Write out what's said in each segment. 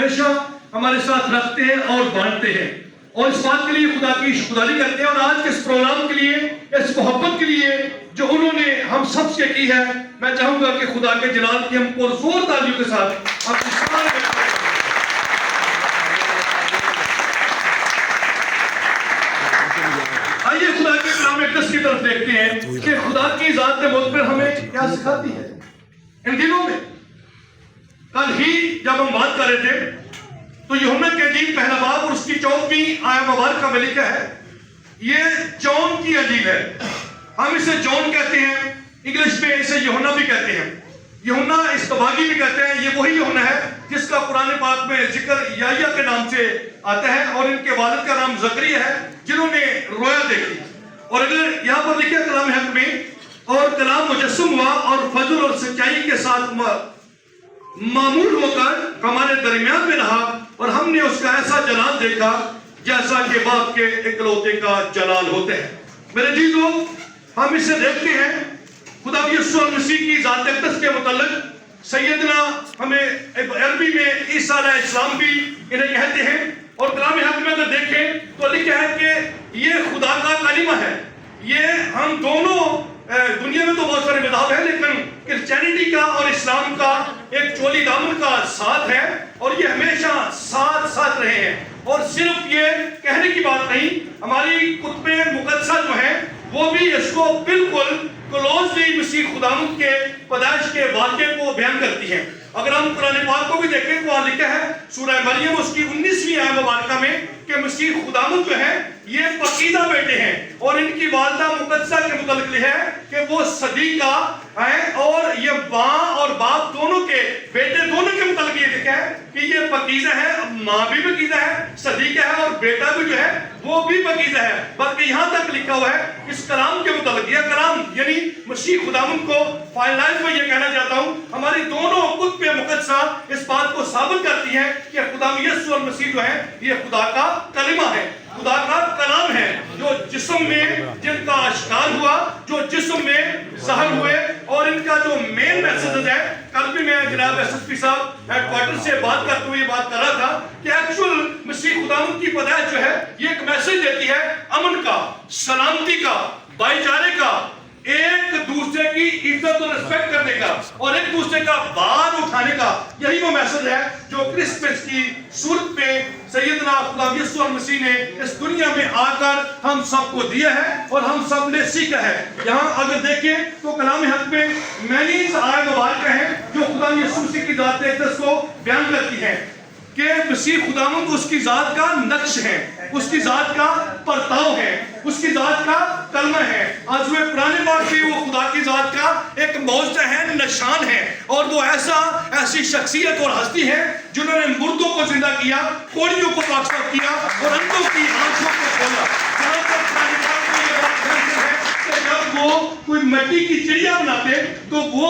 ہمیشہ ہمارے ساتھ رکھتے ہیں اور بانٹتے ہیں، اور اس بات کے لیے خدا کی شکرداری کرتے ہیں، اور آج کے اس پروگرام کے لیے، اس محبت کے لیے جو انہوں نے ہم سب سے کی ہے، میں چاہوں گا کہ خدا کے جلال کی ہم پرزور تالیوں کے ساتھ اپنی سارے آئیے خدا کے کلام اقدس کی طرف دیکھتے ہیں کہ خدا کی ذات مطلب ہمیں کیا سکھاتی ہے ان دنوں میں۔ کل ہی جب ہم بات کر رہے تھے تو یوحنا کی انجیل پہلا باب اور اس کی 14ویں آیت مبارکہ میں لکھا ہے، یہ جون کی انجیل ہے، ہم اسے جون کہتے ہیں، انگلش میں اسے یوحنا بھی کہتے ہیں، یوحنا استباغی بھی کہتے ہیں۔ یہ وہی یوحنا ہے جس کا قرآن پاک میں ذکر یحییٰ کے نام سے آتا ہے، اور ان کے والد کا نام زکریا ہے جنہوں نے رویا دیکھی۔ اور اگر یہاں پر لکھا کلام حق میں، اور کلام مجسم ہوا اور فضل اور سچائی کے ساتھ معمول ہو کر ہمارے درمیان میں رہا، اور ہم نے اس کا ایسا جلال دیکھا جیسا کہ باپ کے اکلوتے کا جلال ہوتے ہیں۔ میرے عزیزو، ہم اسے دیکھتے ہیں خدا یسوع مسیح کی ذات اقدس کے متعلق سیدنا، ہمیں عربی میں عیسیٰ علیہ السلام بھی انہیں کہتے ہیں، اور کلام حق میں اگر دیکھیں تو لکھا ہے کہ یہ خدا کا کلمہ ہے۔ یہ ہم دونوں دنیا میں تو بہت سارے مذہب ہیں، لیکن کرسچینٹی کا اور اسلام کا ایک چولی دامن کا ساتھ ہے، اور یہ ہمیشہ ساتھ ساتھ رہے ہیں۔ اور صرف یہ کہنے کی بات نہیں، ہماری کتب مقدسہ جو ہیں وہ بھی اس کو بالکل کلوزلی مسیح خداوند کے پیدائش کے واقعے کو بیان کرتی ہیں۔ اگر ہم قرآن پاک کو بھی دیکھیں تو وہاں لکھا ہے سورہ مریم اس کی 19ویں آیت مبارکہ میں کہ مسیح خداوند جو ہے یہ پاکیزہ بیٹے ہیں، اور ان کی والدہ مقدسہ کے متعلق ہے کہ وہ صدیقہ ہیں، اور یہ ماں اور باپ دونوں کے بیٹے دونوں کے متعلق یہ لکھا ہے کہ یہ پاکیزہ ہے، ماں بھی پاکیزہ ہے، صدیقہ ہے، اور بیٹا بھی جو ہے وہ بھی پاکیزہ ہے۔ بلکہ یہاں تک لکھا ہوا ہے اس کلام کے متعلق، یہ کلام یعنی مسیح خداوند کو فائنلائز میں یہ کہنا چاہتا ہوں، ہماری دونوں کتب مقدسہ اس بات کو ثابت کرتی ہے کہ خدا یسوع المسیح جو ہے یہ خدا کا کلمہ ہے، خدا کا کلام ہے، جو جسم میں جن کا اشکال ہوا، جو جسم میں ظاہر ہوئے، اور ان کا جو مین میسیج ہے۔ کل بھی میں جناب ایس ایس پی صاحب ہیڈ کوارٹر سے بات کرتے ہوئے بات کر رہا تھا کہ ایکچول مسیح خداوند کی پیدائش جو ہے یہ ایک میسیج دیتی ہے امن کا، سلامتی کا، بھائی چارے کا، ایک دوسرے کی عزت اور رسپیکٹ کرنے کا، اور ایک دوسرے کا بار اٹھانے کا۔ یہی وہ میسج ہے جو کرسمس کی صورت میں سیدنا خدا یسوع المسیح نے اس دنیا میں آ کر ہم سب کو دیا ہے اور ہم سب نے سیکھا ہے۔ یہاں اگر دیکھیں تو کلام حق میں مینیز آیت مبارکہ ہیں جو خدا یسوع مسیح کی ذات اقدس کو بیان کرتی ہیں کہ مسیح خداوند اس کی ذات کا نقش ہے، اس کی ذات کا پرتاؤ ہے، اس کی ذات کا کلمہ ہے۔ آج وہ پرانے پاک کی وہ خدا کی ذات کا ایک معجزہ ہے، نشان ہے، اور وہ ایسی شخصیت اور ہستی ہے جنہوں نے مردوں کو زندہ کیا، کوڑیوں کو پاک کیا، اور اندھوں کی آنکھوں کو کھولا۔ جہاں تک پرانے پاک میں یہ بات ہے کہ جب وہ کوئی مٹی کی چڑیا بناتے تو وہ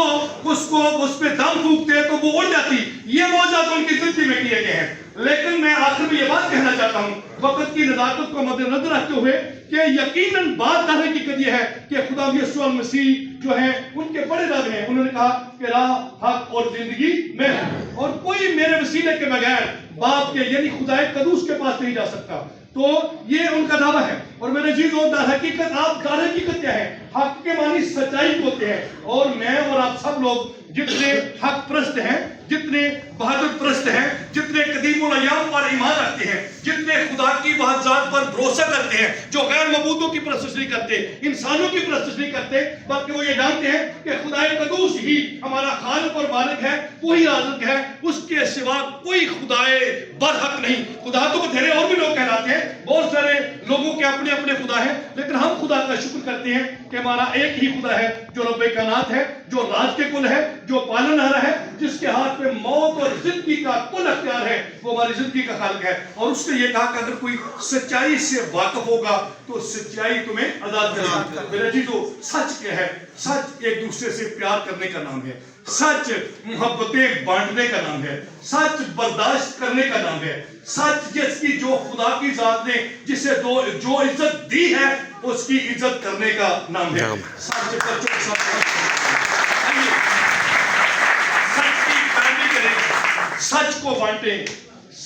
اس پہ دم پھونکتے تو وہ اڑ جاتی۔ یہ معجزات ان کی زندگی میں کیے گئے ہیں۔ لیکن میں آخر میں یہ بات کہنا چاہتا ہوں وقت کی نزاکت کو مد نظر رکھتے ہوئے کہ یقیناً بات در حقیقت یہ ہے کہ خدا یسوع المسیح جو ہیں ان کے بڑے دعوے ہیں۔ انہوں نے کہا کہ راہ، حق اور زندگی میں ہے، اور کوئی میرے وسیلے کے بغیر باپ کے یعنی خدا قدوس کے پاس نہیں جا سکتا۔ تو یہ ان کا دعویٰ ہے۔ اور میرے عزیزو، در حقیقت در حقیقت کیا ہے؟ حق کے معنی سچائی کو ہوتے ہیں، اور میں اور آپ سب لوگ جتنے حق پرست ہیں، جتنے بہادر پرست ہیں، جتنے قدیم الایام پر ایمان رکھتے ہیں، جتنے خدا کی بات ذات پر بھروسہ کرتے ہیں، جو غیر معبودوں کی پرستش نہیں کرتے، انسانوں کی پرستش نہیں کرتے، بلکہ وہ یہ جانتے ہیں کہ خدا قدوس ہی ہمارا خالق اور مالک ہے، وہی رازق ہے، اس کے سوا کوئی خدا برحق نہیں۔ خدا تو بتھیرے اور بھی لوگ کہلاتے ہیں، بہت سارے لوگوں کے اپنے اپنے خدا ہیں، لیکن ہم خدا کا شکر کرتے ہیں کہ ہمارا ایک ہی خدا ہے جو رب کائنات ہے، جو راز کے کل ہے، جو پالن ہارا ہے، جس کے ہاتھ میں موت اور زندگی کا کل اختیار ہے، وہ ہماری زندگی کا خالق ہے۔ اور اس نے یہ کہا کہ اگر کوئی سچائی سے واقف ہوگا تو سچائی تمہیں آزاد کرے گی۔ میرے عزیزو، سچ کیا ہے؟ سچ ایک دوسرے سے پیار کرنے کا نام ہے، سچ محبتیں بانٹنے کا نام ہے، سچ برداشت کرنے کا نام ہے، سچ جس کی جو خدا کی ذات نے جسے جو عزت دی ہے اس کی عزت کرنے کا نام ہے۔ سچ بچوں کے ساتھ سچ کی پیروی کریں، سچ کو بانٹیں،